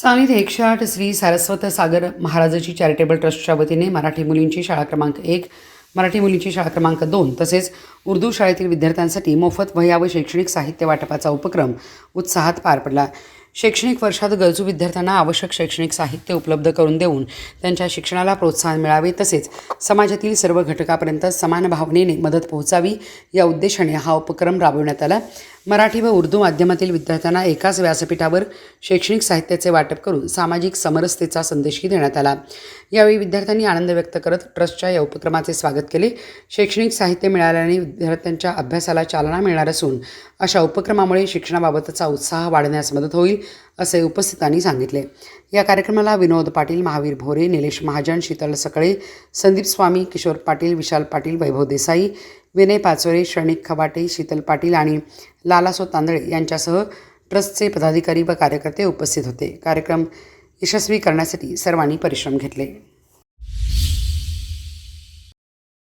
सांगलीत 108 श्री सारस्वत सागर महाराजाची चॅरिटेबल ट्रस्टच्या वतीने मराठी मुलींची शाळा क्रमांक 1, मराठी मुलींची शाळा क्रमांक 2 तसेच उर्दू शाळेतील विद्यार्थ्यांसाठी मोफत वह्या व शैक्षणिक साहित्य वाटपाचा उपक्रम उत्साहात पार पडला। शैक्षणिक वर्षात गरजू विद्यार्थ्यांना आवश्यक शैक्षणिक साहित्य उपलब्ध करून देऊन त्यांच्या शिक्षणाला प्रोत्साहन मिळावे तसेच समाजातील सर्व घटकापर्यंत समान भावनेने मदत पोहोचावी या उद्देशाने हा उपक्रम राबविण्यात आला। मराठी व उर्दू माध्यमातील विद्यार्थ्यांना एकाच व्यासपीठावर शैक्षणिक साहित्याचे वाटप करून सामाजिक समरसतेचा संदेशही देण्यात आला। यावेळी विद्यार्थ्यांनी आनंद व्यक्त करत ट्रस्टच्या या उपक्रमाचे स्वागत केले। शैक्षणिक साहित्य मिळाल्याने विद्यार्थ्यांच्या अभ्यासाला चालना मिळणार असून अशा उपक्रमामुळे शिक्षणाबाबतचा उत्साह वाढण्यास मदत होईल असे उपस्थितांनी सांगितले। या कार्यक्रमाला विनोद पाटील, महावीर भोरे, निलेश महाजन, शीतल सकळे, संदीप स्वामी, किशोर पाटील, विशाल पाटील, वैभव देसाई, विनय पाचोरे, श्रनिक खबाटे, शीतल पाटील आणि लालासो तांदळे यांच्यासह ट्रस्टचे पदाधिकारी व कार्यकर्ते उपस्थित होते। कार्यक्रम यशस्वी करण्यासाठी सर्वांनी परिश्रम घेतले।